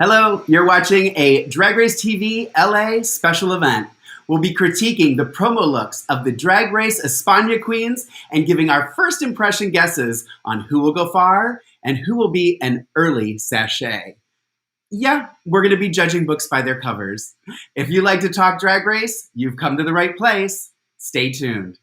Hello, you're watching a Drag Race TV LA special event. We'll be critiquing the promo looks of the Drag Race España queens and giving our first impression guesses on who will go far and who will be an early sachet. Yeah, we're going to be judging books by their covers. If you like to talk Drag Race, you've come to the right place. Stay tuned.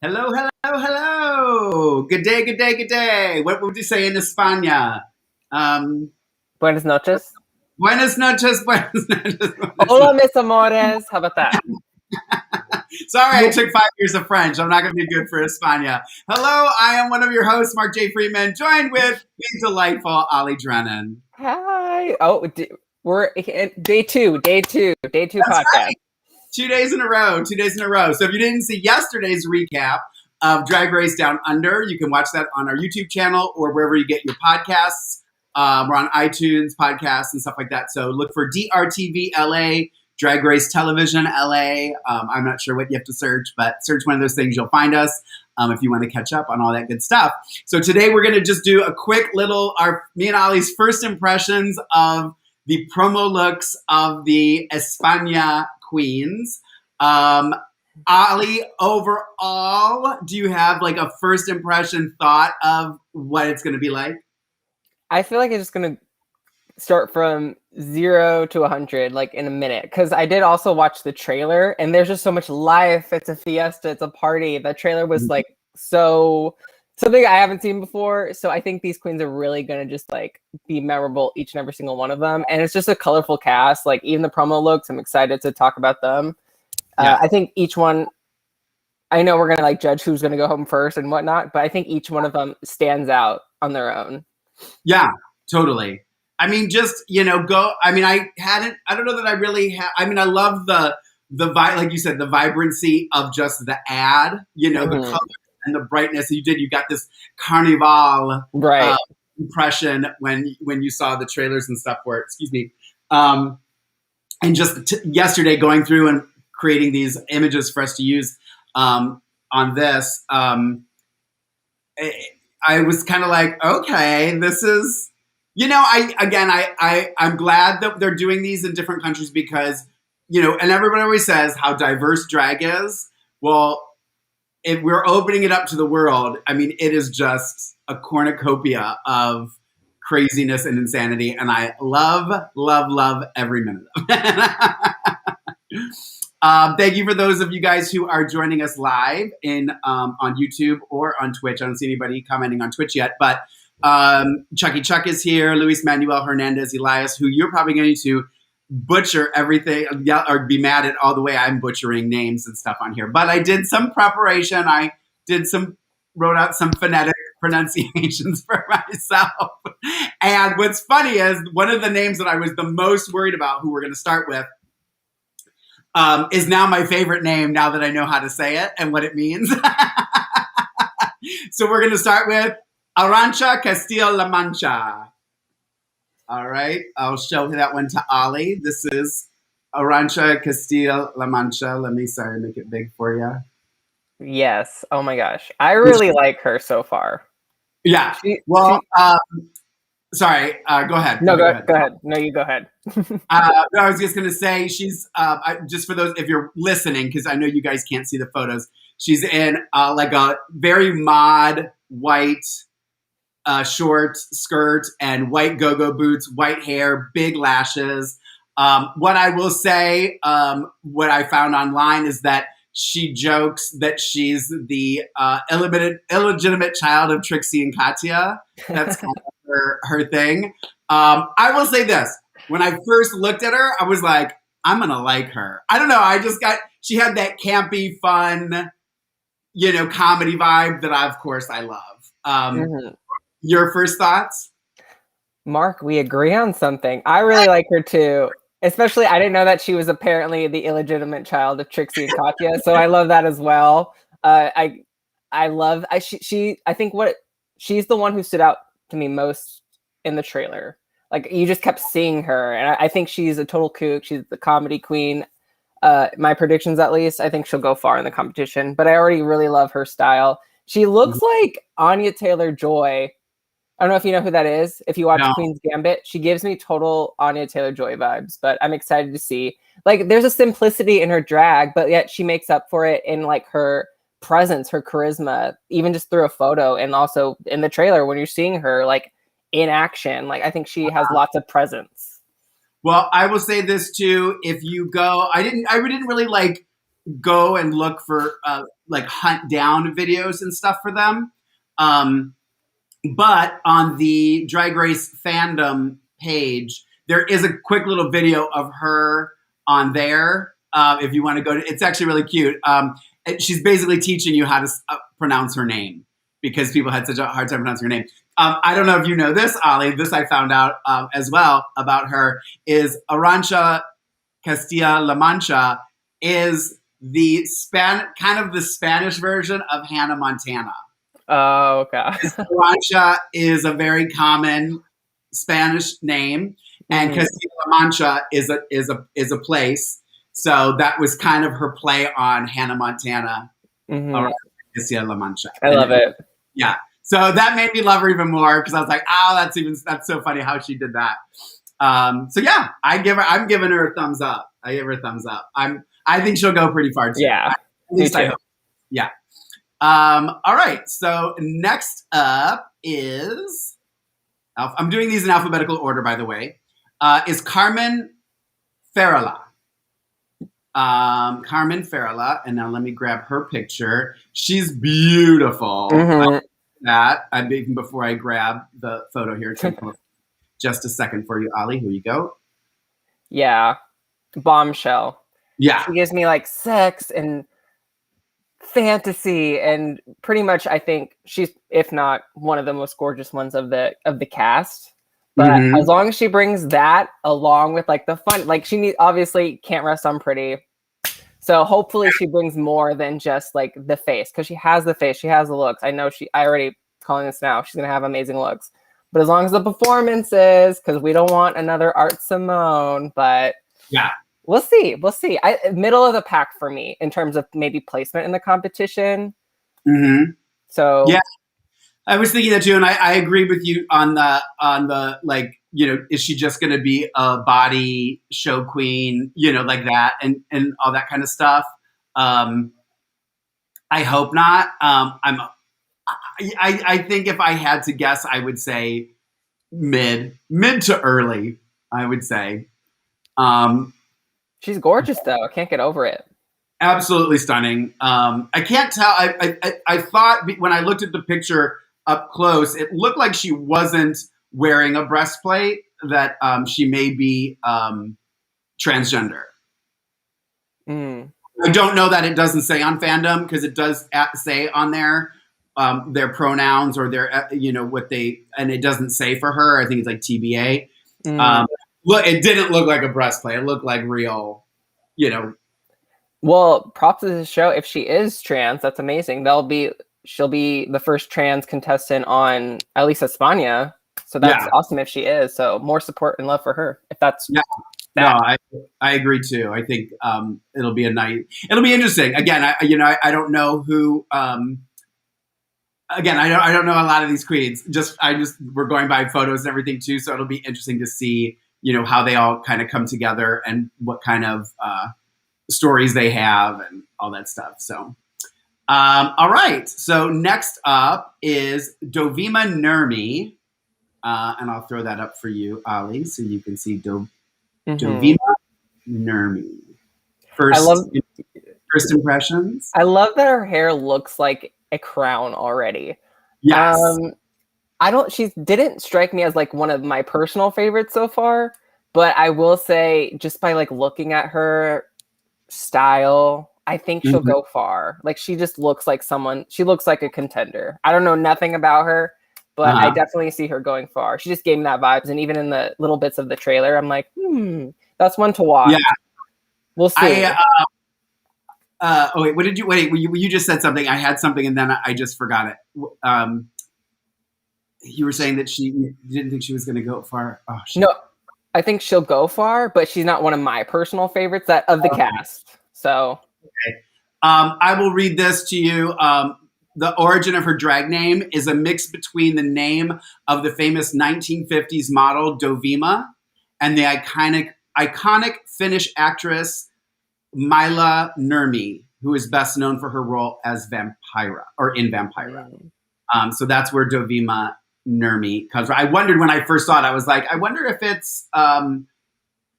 Hello. Good day. What would you say in España? Buenas noches. Buenas noches. Hola, mis amores. How about that? Sorry, I took 5 years of French. I'm not going to be good for España. Hello, I am one of your hosts, Mark J. Freeman, joined with the delightful Ollie Drennan. Hi. Oh, we're in day two That's podcast. Right. 2 days in a row. So if you didn't see yesterday's recap of Drag Race Down Under, you can watch that on our YouTube channel or wherever you get your podcasts. We're on iTunes, podcasts, and stuff like that. So look for DRTV LA, Drag Race Television LA. I'm not sure what you have to search, but search one of those things. You'll find us if you want to catch up on all that good stuff. So today we're going to just do a quick little, me and Ollie's first impressions of the promo looks of the España queens. Ollie, overall, do you have like a first impression thought of what it's going to be like? I feel like it's just going to start from 0 to 100 like in a minute, because I did also watch the trailer and there's just so much life. It's a fiesta, it's a party. The trailer was like so something I haven't seen before. So I think these queens are really going to just like be memorable, each and every single one of them. And it's just a colorful cast. Like even the promo looks, I'm excited to talk about them. Yeah. I think each one, I know we're going to like judge who's going to go home first and whatnot, but I think each one of them stands out on their own. Yeah, totally. I mean, just, I don't know that I really have, I love the vibe, like you said, the vibrancy of just the ad, the color and the brightness that you did. You got this carnival impression when you saw the trailers and stuff for it, excuse me. And just yesterday going through and creating these images for us to use on this, I was kind of like, okay, this is, I'm glad that they're doing these in different countries because, and everybody always says how diverse drag is. Well, if we're opening it up to the world, it is just a cornucopia of craziness and insanity. And I love every minute of it. Thank you for those of you guys who are joining us live on YouTube or on Twitch. I don't see anybody commenting on Twitch yet, but Chuck is here. Luis Manuel Hernandez Elias, who you're probably going to butcher everything or be mad at all the way I'm butchering names and stuff on here. But I did some preparation. I wrote out some phonetic pronunciations for myself. And what's funny is one of the names that I was the most worried about, who we're going to start with, is now my favorite name now that I know how to say it and what it means. So we're going to start with Arantxa Castilla-La Mancha. All right. I'll show that one to Ollie. This is Arantxa Castilla-La Mancha. Let me, make it big for you. Yes. Oh my gosh. I really like her so far. Yeah. Sorry, go ahead. No, go ahead. No, you go ahead. I was just going to say she's, just for those, if you're listening, because I know you guys can't see the photos, she's in like a very mod white short skirt and white go-go boots, white hair, big lashes. What I will say, what I found online is that she jokes that she's the illegitimate child of Trixie and Katya. That's kind of her thing. I will say this. When I first looked at her, I was like, I'm going to like her. I don't know. She had that campy, fun, comedy vibe that of course I love. Your first thoughts? Mark, we agree on something. I really like her too. Especially, I didn't know that she was apparently the illegitimate child of Trixie and Katya, so I love that as well. I think she's the one who stood out to me most in the trailer. Like, you just kept seeing her, and I think she's a total kook. She's the comedy queen. My predictions, at least, I think she'll go far in the competition. But I already really love her style. She looks like Anya Taylor-Joy. I don't know if you know who that is. If you watch Queen's Gambit, she gives me total Anya Taylor-Joy vibes, but I'm excited to see. Like, there's a simplicity in her drag, but yet she makes up for it in like her presence, her charisma, even just through a photo, and also in the trailer when you're seeing her like in action. Like, I think she has lots of presence. Well, I will say this too. If you go, I didn't really like go and look for like hunt down videos and stuff for them. But on the Drag Race fandom page, there is a quick little video of her on there. If you want to go to, it's actually really cute. She's basically teaching you how to pronounce her name because people had such a hard time pronouncing her name. I don't know if you know this, Ollie. This I found out as well about her. Is Arantxa Castilla-La Mancha is the kind of the Spanish version of Hannah Montana. Oh, okay. Arantxa is a very common Spanish name, and Castilla-La Mancha is a place. So that was kind of her play on Hannah Montana. Castilla-La Mancha. I love it. Yeah. So that made me love her even more because I was like, oh, that's so funny how she did that. So yeah, I'm giving her a thumbs up. I give her a thumbs up. I think she'll go pretty far too. Yeah. At least I hope. Yeah. All right. So next up is, I'm doing these in alphabetical order, by the way, is Carmen Farala. Carmen Farala. And now let me grab her picture. She's beautiful. Even before I grab the photo here, take just a second for you, Ollie. Here you go. Yeah. Bombshell. Yeah. She gives me like sex and fantasy, and pretty much I think she's, if not one of the most gorgeous ones of the cast. But as long as she brings that along with like the fun, like obviously can't rest on pretty. So hopefully she brings more than just like the face, because she has the face, she has the looks. I already calling this now, she's gonna have amazing looks. But as long as the performances, because we don't want another Art Simone, but yeah. We'll see. Middle of the pack for me in terms of maybe placement in the competition. So yeah, I was thinking that too, and I agree with you on the like, is she just going to be a body show queen, like that and all that kind of stuff? I hope not. I think if I had to guess, I would say mid to early. I would say. She's gorgeous, though. I can't get over it. Absolutely stunning. I can't tell. I thought when I looked at the picture up close, it looked like she wasn't wearing a breastplate, that she may be transgender. I don't know that it doesn't say on fandom, because it does say on there their pronouns or their, what they, and it doesn't say for her. I think it's like TBA. Look, it didn't look like a breastplate. It looked like real, Well, props to the show. If she is trans, that's amazing. She'll be the first trans contestant on at least España. So that's awesome if she is. So more support and love for her. If that's No, I agree too. I think it'll be interesting. Again, I don't know who. Again, I don't know a lot of these queens. We're going by photos and everything too. So it'll be interesting to see, how they all kind of come together and what kind of stories they have and all that stuff. So, All right. So next up is Dovima Nurmi. And I'll throw that up for you, Ollie, so you can see Dovima Nurmi. First impressions. I love that her hair looks like a crown already. Yes. She didn't strike me as like one of my personal favorites so far, but I will say just by like looking at her style, I think she'll go far. Like she just looks like she looks like a contender. I don't know nothing about her, but I definitely see her going far. She just gave me that vibes. And even in the little bits of the trailer, I'm like, that's one to watch. Yeah. We'll see. You just said something. I had something and then I just forgot it. You were saying that you didn't think she was going to go far. Oh, shit. No, I think she'll go far, but she's not one of my personal favorites of the cast. So, okay. I will read this to you. The origin of her drag name is a mix between the name of the famous 1950s model Dovima and the iconic Finnish actress Jayla Nurmi, who is best known for her role as Vampira or in Vampira. So that's where Dovima Nurmi comes from. I wondered when I first saw it, I was like, I wonder if it's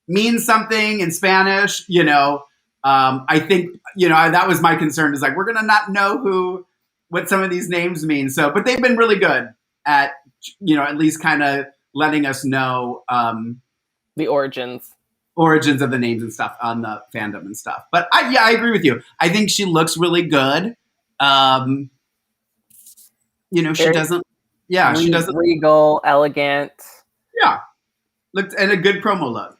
means something in Spanish, I think, that was my concern is like, we're going to not know what some of these names mean. So, but they've been really good at, at least kind of letting us know the origins of the names and stuff on the fandom and stuff. But I agree with you. I think she looks really good. She doesn't. Yeah, she doesn't. Regal, elegant. Yeah, looked and a good promo look.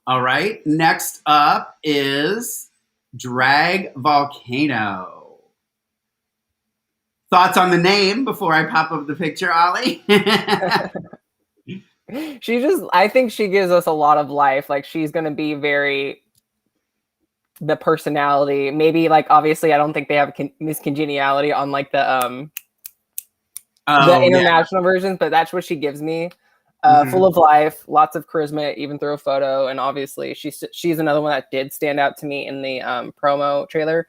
All right. Next up is Drag Volcano. Thoughts on the name before I pop up the picture, Ollie? I think she gives us a lot of life. Like she's going to be the personality. Maybe like, obviously I don't think they have Miss Congeniality on like the international versions, but that's what she gives me. Full of life, lots of charisma, even through a photo. And obviously she's another one that did stand out to me in the promo trailer,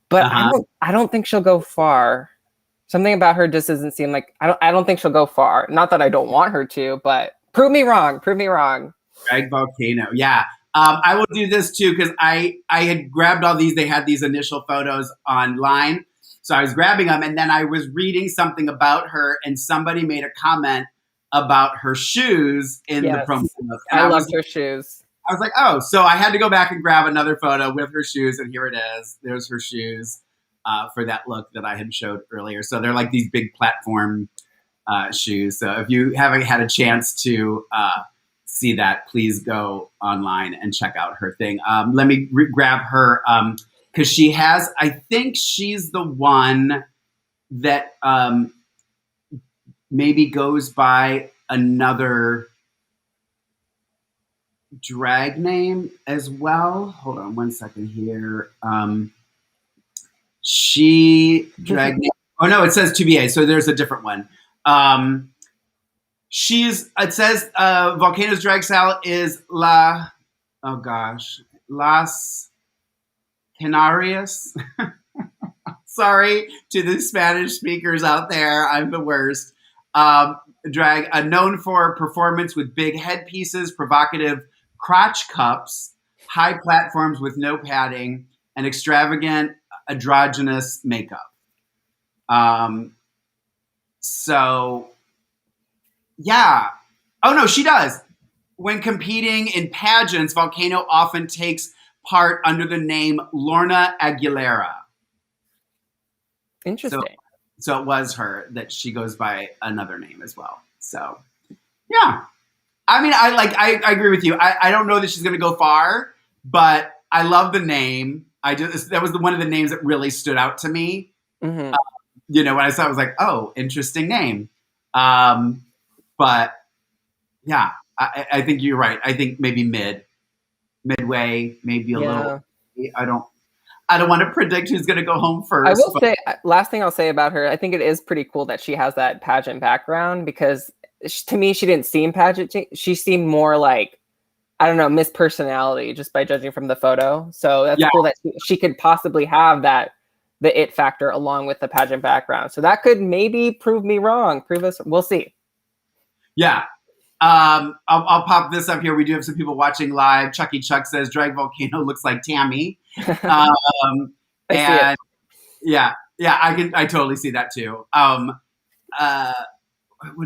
but I don't think she'll go far. Something about her just doesn't seem like, I don't think she'll go far. Not that I don't want her to, but prove me wrong. Drag Volcano. Yeah. I will do this too, because I had grabbed all these. They had these initial photos online. So I was grabbing them, and then I was reading something about her, and somebody made a comment about her shoes in the promo. I loved her shoes. I was like, oh, so I had to go back and grab another photo with her shoes, and here it is. There's her shoes for that look that I had showed earlier. So they're like these big platform shoes. So if you haven't had a chance to see that, please go online and check out her thing. Let me grab her because she has, I think she's the one that maybe goes by another drag name as well. Hold on one second here. She drag name. Oh no, it says TBA, so there's a different one. It says Volcano's drag style is Las Canarias. Sorry to the Spanish speakers out there. I'm the worst. Drag known for performance with big headpieces, provocative crotch cups, high platforms with no padding, and extravagant androgynous makeup. So, yeah. Oh, no, she does. When competing in pageants, Volcano often takes part under the name Lorna Aguilera. Interesting. So it was her that she goes by another name as well. So, yeah. I mean, I agree with you. I don't know that she's going to go far, but I love the name. That was one of the names that really stood out to me. Mm-hmm. When I saw it, I was like, oh, interesting name. But yeah, I think you're right. I think maybe midway, maybe a little. I don't want to predict who's going to go home first. I will say, last thing I'll say about her, I think it is pretty cool that she has that pageant background, because to me, she didn't seem pageant. She seemed more like I don't know, Miss Personality just by judging from the photo. So that's Yeah. cool that she could possibly have the it factor along with the pageant background. So that could maybe prove me wrong. We'll see. Yeah. I'll pop this up here. We do have some people watching live. Chucky Chuck says Drag Volcano looks like Tammy. I see And it. yeah, I totally see that too. What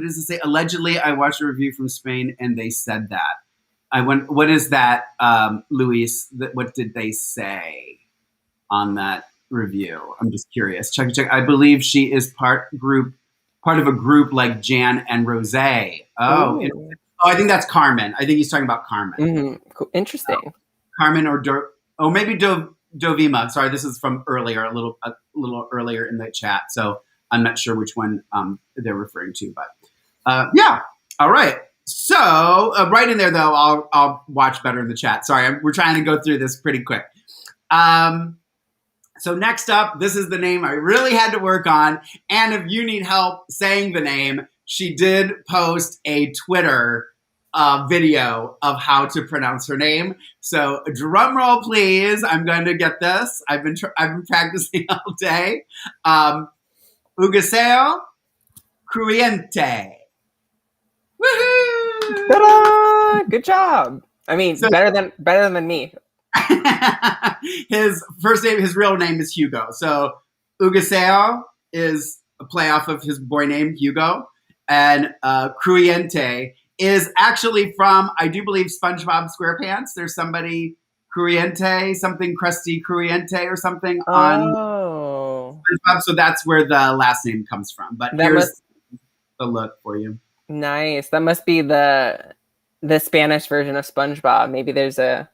does it say? Allegedly, I watched a review from Spain and they said that. What is that, Luis? What did they say on that review? I'm just curious. Chucky Chuck. I believe she is part of a group like Jan and Rose. Oh, I think that's Carmen. I think he's talking about Carmen. Mm-hmm. Cool. Interesting. Carmen or maybe Dovima. Sorry, this is from earlier, a little earlier in the chat. So I'm not sure which one they're referring to, but yeah. All right. So right in there though, I'll watch better in the chat. Sorry, we're trying to go through this pretty quick. So next up, this is the name I really had to work on. And if you need help saying the name, she did post a Twitter video of how to pronounce her name. So drum roll, please. I'm going to get this. I've been practicing all day. Hugáceo Crujiente. Woohoo! Ta-da! Good job. I mean, better than me. His first name, his real name is Hugo. So Hugáceo is a play off of his boy name Hugo, and Crujiente is actually from, I do believe, SpongeBob SquarePants. There's somebody Crujiente, something crusty Crujiente or something on SpongeBob. So that's where the last name comes from. But here's the look for you. Nice. That must be the Spanish version of SpongeBob. Maybe there's a.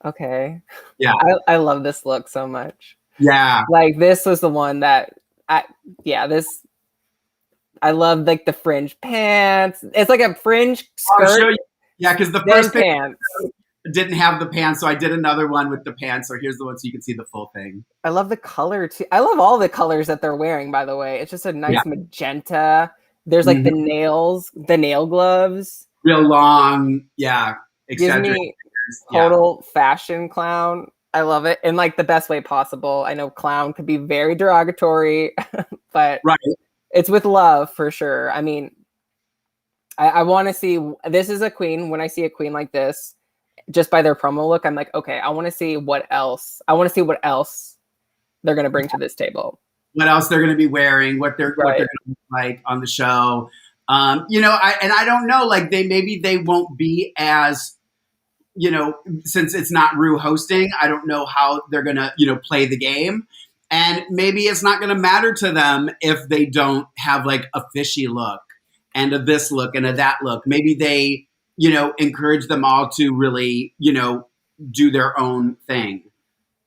Okay. Yeah. I love this look so much. Yeah. Like this was the one that I love, like the fringe pants. It's like a fringe skirt. I'll show you. Yeah, because the first pants didn't have the pants, so I did another one with the pants. So here's the one so you can see the full thing. I love the color too. I love all the colors that they're wearing, by the way. It's just a nice magenta. There's like the nail gloves. Real long, yeah. Gives me total fashion clown. I love it in like the best way possible. I know clown could be very derogatory, but it's with love for sure. I mean, I want to see, this is a queen. When I see a queen like this, just by their promo look, I'm like, okay, I want to see what else. I want to see what else they're going to bring to this table. What else they're going to be wearing, what they're going to look like on the show. I don't know, like they won't be as, since it's not Rue hosting, I don't know how they're going to, play the game. And maybe it's not going to matter to them if they don't have like a fishy look and a this look and a that look. Maybe they, encourage them all to really, do their own thing.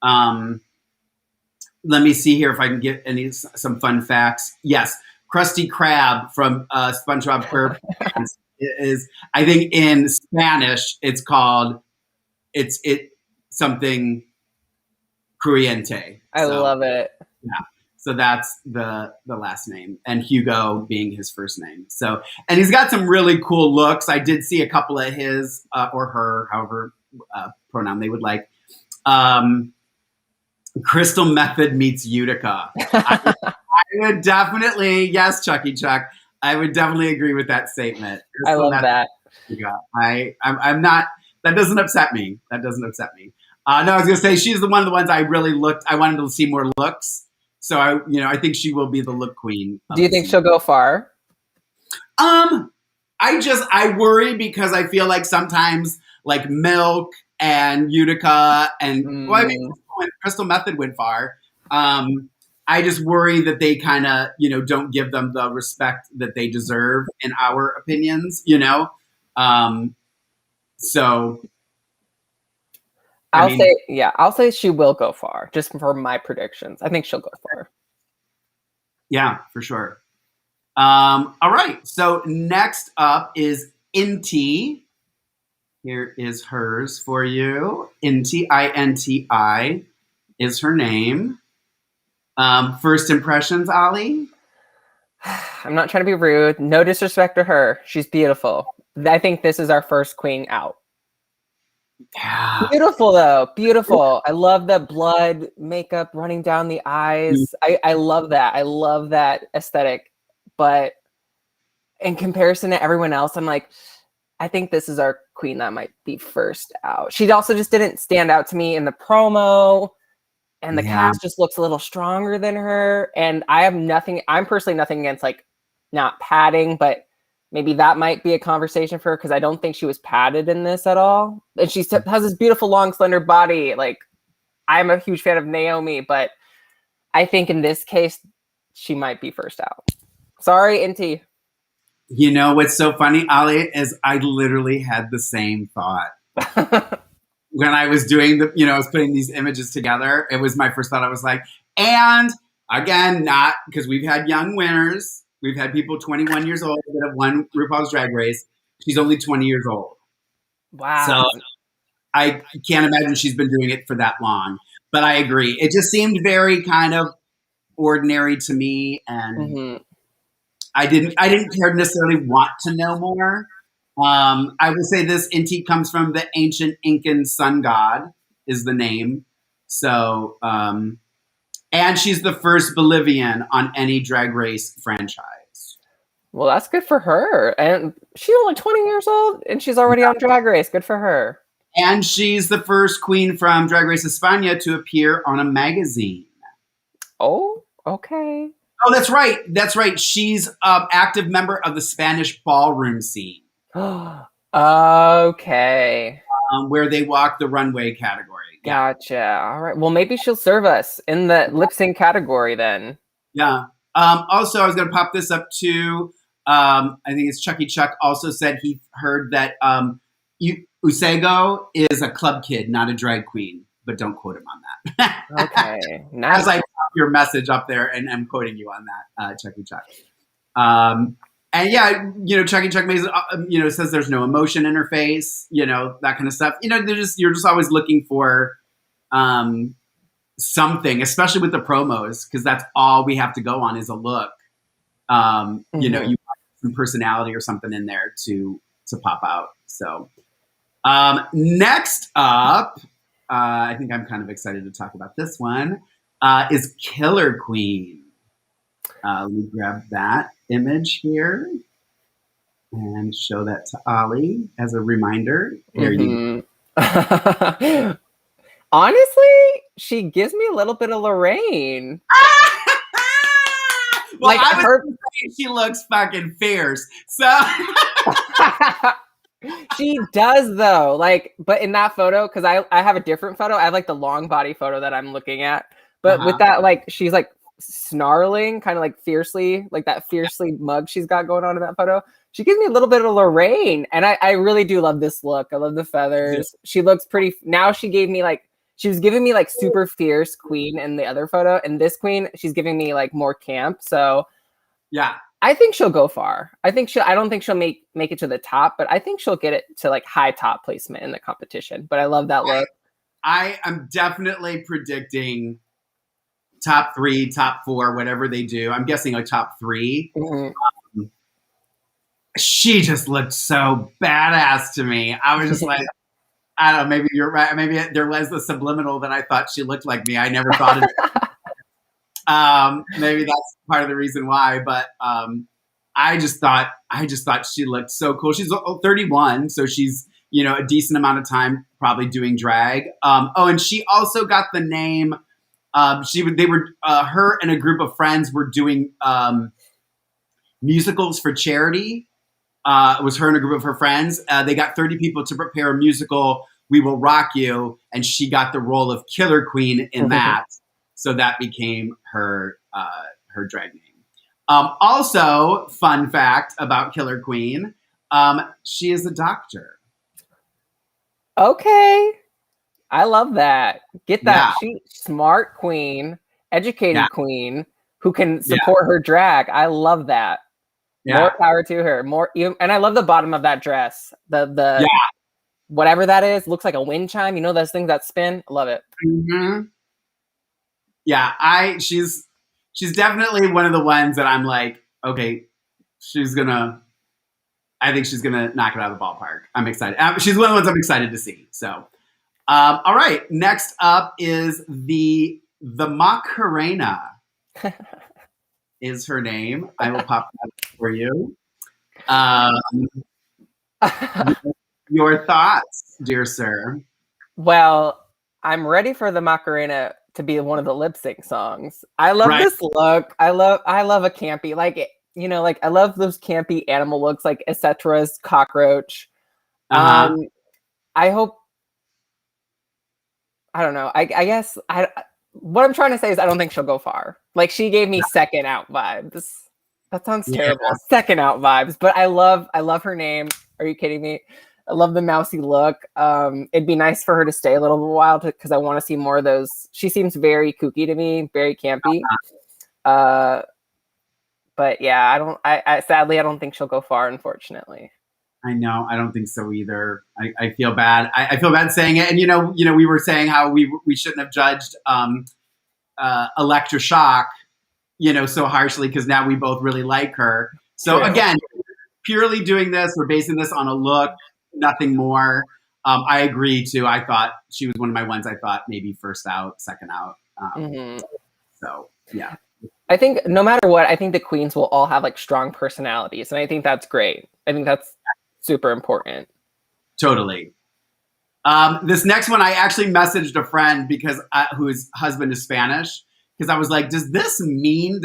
Let me see here if I can get some fun facts. Yes, Krusty Krab from SpongeBob SquarePants is, I think in Spanish it's called something Crujiente. I love it. Yeah. So that's the last name, and Hugo being his first name. So, and he's got some really cool looks. I did see a couple of his or her, however pronoun they would like. Crystal Method meets Utica. I would definitely, yes, Chucky Chuck. I would definitely agree with that statement. Crystal I love that. I'm not. That doesn't upset me. No, I was gonna say she's one of the ones I really looked. I wanted to see more looks. So I think she will be the look queen. Do you think she'll go far? I worry because I feel like sometimes like Milk and Utica and Crystal Method went far. I just worry that they kind of, don't give them the respect that they deserve in our opinions, so I'll say she will go far just for my predictions. I think she'll go far. Yeah, for sure. All right. So next up is Inti. Here is hers for you. Inti, I-N-T-I is her name. First impressions, Ollie? I'm not trying to be rude. No disrespect to her. She's beautiful. I think this is our first queen out. Yeah. Beautiful though, beautiful. I love the blood makeup running down the eyes. I love that. I love that aesthetic. But in comparison to everyone else, I'm like, I think this is our queen that might be first out. She also just didn't stand out to me in the promo, and the cast just looks a little stronger than her. And I'm personally nothing against like not padding, but maybe that might be a conversation for her because I don't think she was padded in this at all. And she has this beautiful, long, slender body. Like, I'm a huge fan of Naomi, but I think in this case, she might be first out. Sorry, Inti. You know what's so funny, Ollie, is I literally had the same thought. When I was doing I was putting these images together, it was my first thought. I was like, and again, not because we've had young winners. We've had people 21 years old that have won RuPaul's Drag Race. She's only 20 years old. Wow. So I can't imagine she's been doing it for that long. But I agree. It just seemed very kind of ordinary to me. And I didn't necessarily want to know more. I will say this: Inti comes from the ancient Incan sun god, is the name. So, and she's the first Bolivian on any Drag Race franchise. Well, that's good for her. And she's only 20 years old, and she's already on Drag Race. Good for her. And she's the first queen from Drag Race España to appear on a magazine. Oh, okay. Oh, that's right. That's right. She's an active member of the Spanish ballroom scene. Okay. Where they walk the runway category. Gotcha. All right. Well, maybe she'll serve us in the lip sync category then. Yeah. Also, I was going to pop this up too. I think it's Chucky Chuck also said he heard that Hugáceo is a club kid, not a drag queen. But don't quote him on that. Okay. Nice. As I pop your message up there, and I'm quoting you on that, Chucky Chuck. And yeah, Chucky Chuck says there's no emotion in her face, that kind of stuff. You're just always looking for something, especially with the promos, because that's all we have to go on is a look. You want some personality or something in there to pop out. So next up, I think I'm kind of excited to talk about this one, is Killer Queen. Let me grab that image here and show that to Ollie as a reminder. There you go. Honestly, she gives me a little bit of Lorayne. Well, I was saying she looks fucking fierce. So she does though. But in that photo, because I have a different photo. I have like the long body photo that I'm looking at. But with that, she's like snarling, kind of like fiercely, like that fiercely mug she's got going on in that photo. She gives me a little bit of Lorayne, and I really do love this look. I love the feathers. She looks pretty. Now she was giving me like super fierce queen in the other photo, and this queen, she's giving me like more camp. So yeah, I think she'll go far. I don't think she'll make it to the top, but I think she'll get it to like high top placement in the competition. But I love that look. I am definitely predicting top 3, top 4, whatever they do. I'm guessing like top 3. She just looked so badass to me. I was just like, I don't know, maybe you're right. Maybe there was the subliminal that I thought she looked like me. I never thought of it. Maybe that's part of the reason why. But I just thought she looked so cool. She's 31, so she's a decent amount of time probably doing drag. And she also got the name. Her and a group of friends were doing musicals for charity. It was her and a group of her friends. They got 30 people to prepare a musical, We Will Rock You, and she got the role of Killer Queen in that. So that became her drag name. Also, fun fact about Killer Queen, she is a doctor. Okay. I love that. Get that. Yeah. She smart queen, educated queen who can support her drag. I love that. Yeah. More power to her. And I love the bottom of that dress. The whatever that is, looks like a wind chime. Those things that spin? I love it. Mm-hmm. Yeah, she's definitely one of the ones that I'm like, okay, she's gonna I think she's gonna knock it out of the ballpark. I'm excited. She's one of the ones I'm excited to see. So, all right. Next up is the Macarena is her name. I will pop that up for you. Your thoughts, dear sir? Well, I'm ready for the Macarena to be one of the lip sync songs. I love this look. I love a campy, like, you know, like I love those campy animal looks, like Etcetra's cockroach. I hope. I don't know. I guess what I'm trying to say is I don't think she'll go far. Like, she gave me second out vibes. That sounds terrible. Second out vibes, but I love her name. Are you kidding me? I love the mousy look. It'd be nice for her to stay a little while because I want to see more of those. She seems very kooky to me, very campy. But yeah, I sadly I don't think she'll go far, unfortunately. I know. I don't think so either. I feel bad. I feel bad saying it. And you know, we were saying how we shouldn't have judged Electroshock, so harshly because now we both really like her. So again, purely doing this, we're basing this on a look, nothing more. I agree too. I thought she was one of my ones. I thought maybe first out, second out. So yeah. I think no matter what, I think the queens will all have like strong personalities, and I think that's great. I think that's super important. Totally. This next one, I actually messaged a friend because whose husband is Spanish, because I was like, does this name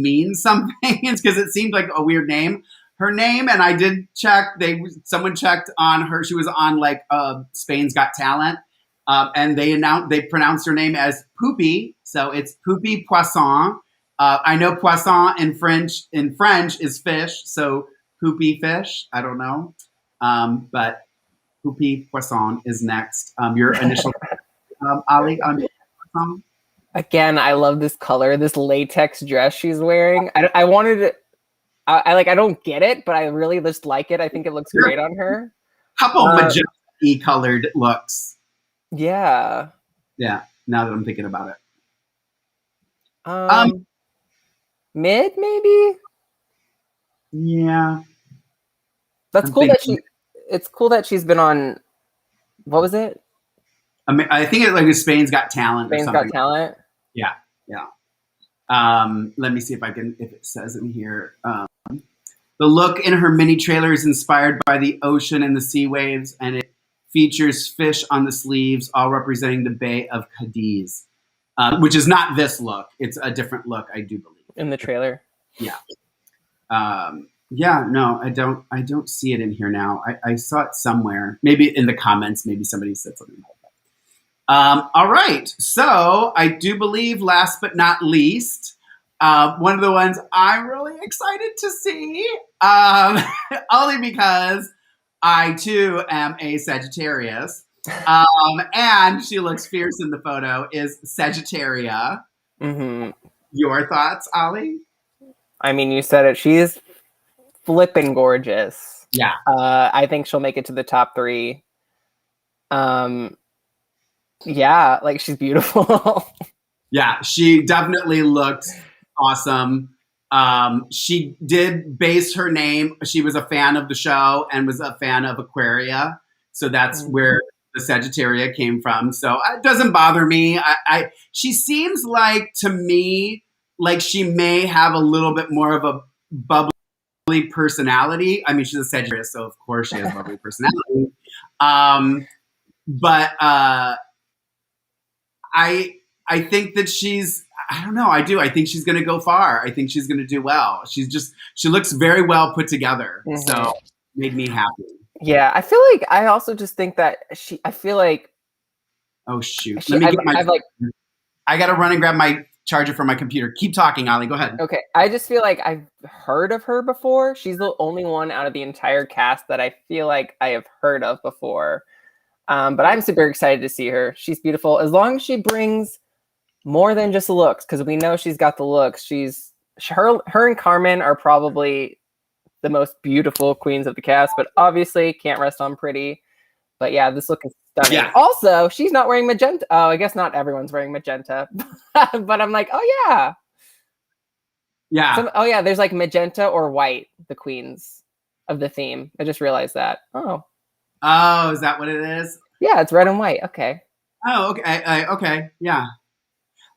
mean something? It's because it seemed like a weird name. Her name, and I did check. Someone checked on her. She was on like Spain's Got Talent, and they pronounced her name as Pupi, so it's Pupi Poisson. I know Poisson in French is fish, so Pupi fish. I don't know, but Pupi Poisson is next. Your initial, Ollie, on Poisson? Again, I love this color, this latex dress she's wearing. I wanted it. I don't get it, but I really just like it. I think it looks great on her. Couple magenta-y colored looks. Yeah. Yeah. Now that I'm thinking about it. Mid, maybe. Yeah. That's cool it's cool that she's been on. What was it? I think it's like Spain's Got Talent. Spain's Got Talent. Yeah. Let me see if it says in here. The look in her mini trailer is inspired by the ocean and the sea waves, and it features fish on the sleeves, all representing the Bay of Cadiz, which is not this look. It's a different look, I do believe. In the trailer. Yeah. No, I don't see it in here now. I saw it somewhere. Maybe in the comments, maybe somebody said something about that. All right. So I do believe, last but not least, one of the ones I'm really excited to see, only because I too am a Sagittarius, and she looks fierce in the photo, is Sagittaria. Mm-hmm. Your thoughts, Ollie? I mean, you said it. She's flipping gorgeous. Yeah. I think she'll make it to the top 3. Yeah, like she's beautiful. Yeah, she definitely looked awesome. She did base her name. She was a fan of the show and was a fan of Aquaria. So that's where the Sagittaria came from. So it doesn't bother me. She seems like, to me, like she may have a little bit more of a bubbly personality. I mean, she's a Sagittarius, so of course she has a bubbly personality. But I think that I don't know. I do. I think she's going to go far. I think she's going to do well. She looks very well put together. Mm-hmm. So made me happy. Yeah. I also just think that I feel like. Oh, shoot. I got to run and grab my charger from my computer. Keep talking, Ollie. Go ahead. Okay. I just feel like I've heard of her before. She's the only one out of the entire cast that I feel like I have heard of before. But I'm super excited to see her. She's beautiful. As long as she brings more than just looks, because we know she's got the looks. Her and Carmen are probably the most beautiful queens of the cast, but obviously can't rest on pretty. But yeah, this look is stunning. Yeah. Also, she's not wearing magenta. Oh, I guess not everyone's wearing magenta. But I'm like, oh yeah. Yeah. There's like magenta or white, the queens. of the theme. I just realized that. Oh. Oh, is that what it is? Yeah, it's red and white. Okay. Oh, okay. Okay, yeah.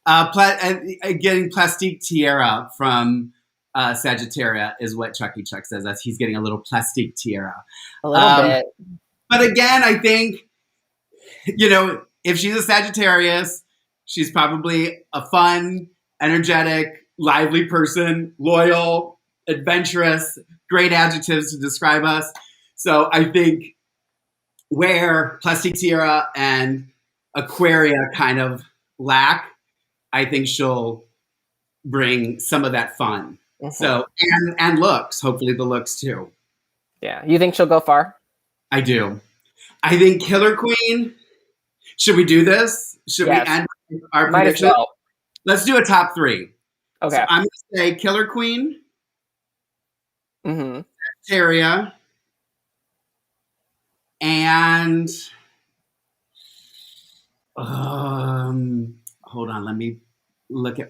Getting plastique tiara from Sagittaria is what Chucky Chuck says. That's he's getting a little plastique tiara. A little bit. But again, I think, if she's a Sagittarius, she's probably a fun, energetic, lively person, loyal, adventurous, great adjectives to describe us. So I think where plastique tiara and Aquaria kind of lack, I think she'll bring some of that fun. Mm-hmm. So, and looks, hopefully the looks too. Yeah. You think she'll go far? I do. I think Killer Queen, should we do this? Should we end our prediction? Well. Let's do a top 3. Okay. So I'm going to say Killer Queen, Sagittaria, and hold on, let me look at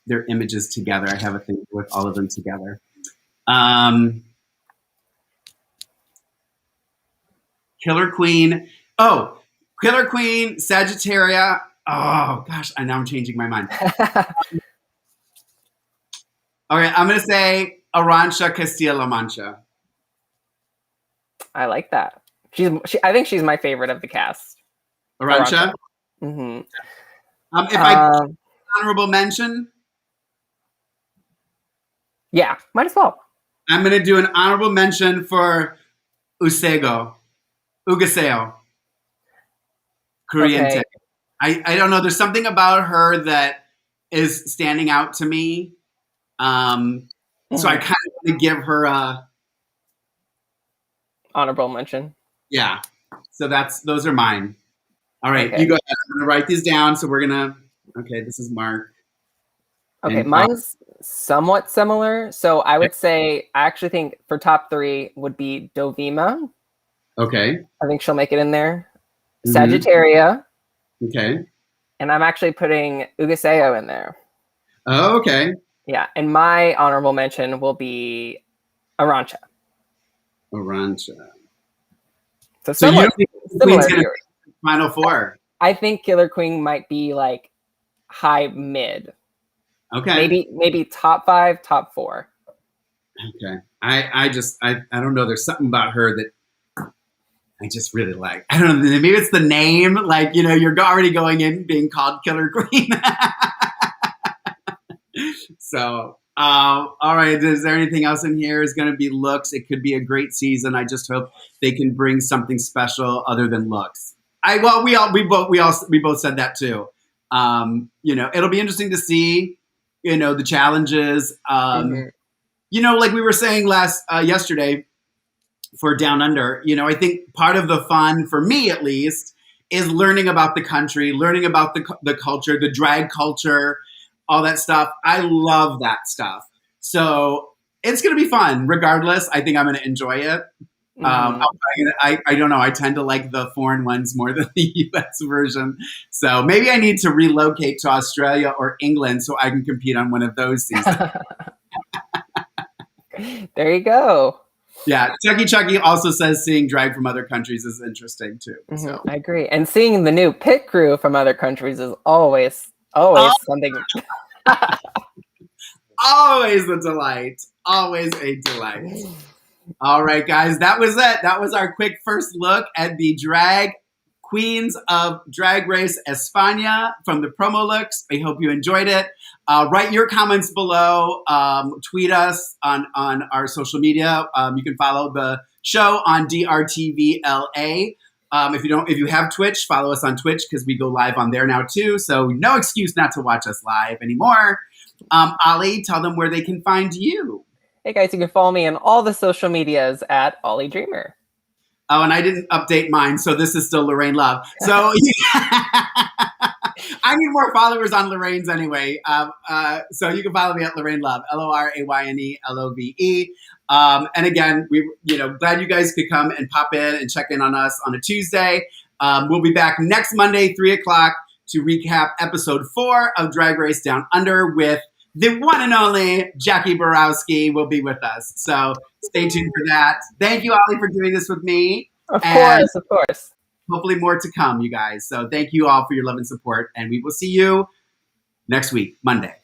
their images together. I have a thing with all of them together. Killer Queen. Oh, Killer Queen, Sagittaria. Oh gosh, I know I'm changing my mind. All right, I'm gonna say Arantxa, Castilla-La Mancha. I like that. I think she's my favorite of the cast. Arantxa. Mm-hmm. If I honorable mention, yeah, might as well. I'm gonna do an honorable mention for Hugáceo. Crujiente. Okay. I don't know. There's something about her that is standing out to me. So I kind of want to give her a honorable mention. Yeah. So those are mine. All right, okay. You go ahead. I'm gonna write these down. So okay, this is Mark. Okay, mine's somewhat similar. So I would say I actually think for top 3 would be Dovima. Okay. I think she'll make it in there. Sagittaria. Okay. And I'm actually putting Hugáceo in there. Oh, okay. Yeah, and my honorable mention will be Arantxa. So you don't think Queen's gonna be final 4? I think Killer Queen might be like high mid. Okay. Maybe top 5, top 4. Okay. I don't know. There's something about her that I just really like. I don't know. Maybe it's the name. Like, you're already going in being called Killer Queen. So, all right. Is there anything else in here? Is going to be looks. It could be a great season. I just hope they can bring something special other than looks. We both said that too. It'll be interesting to see, the challenges. Like we were saying yesterday for Down Under, I think part of the fun for me, at least, is learning about the country, learning about the culture, the drag culture, all that stuff. I love that stuff. So it's going to be fun. Regardless, I think I'm going to enjoy it. I don't know. I tend to like the foreign ones more than the U.S. version. So maybe I need to relocate to Australia or England so I can compete on one of those seasons. There you go. Yeah. Chucky also says seeing drag from other countries is interesting too. So. I agree. And seeing the new pit crew from other countries is always something. Always a delight. Always a delight. All right, guys, that was it. That was our quick first look at the drag queens of Drag Race España from the promo looks. I hope you enjoyed it. Write your comments below. Tweet us on our social media. You can follow the show on DRTVLA. If you have Twitch, follow us on Twitch because we go live on there now too. So no excuse not to watch us live anymore. Ollie, tell them where they can find you. Hey guys, you can follow me on all the social medias at Ollie Dreamer. Oh, and I didn't update mine, so this is still Lorayne Love. So I need more followers on Lorraine's anyway. So you can follow me at Lorayne Love, LORAYNELOVE. And again, glad you guys could come and pop in and check in on us on a Tuesday. We'll be back next Monday, 3:00 to recap episode 4 of Drag Race Down Under with the one and only Jacque Borosski will be with us. So stay tuned for that. Thank you, Ollie, for doing this with me. Of course. Hopefully more to come, you guys. So thank you all for your love and support. And we will see you next week, Monday.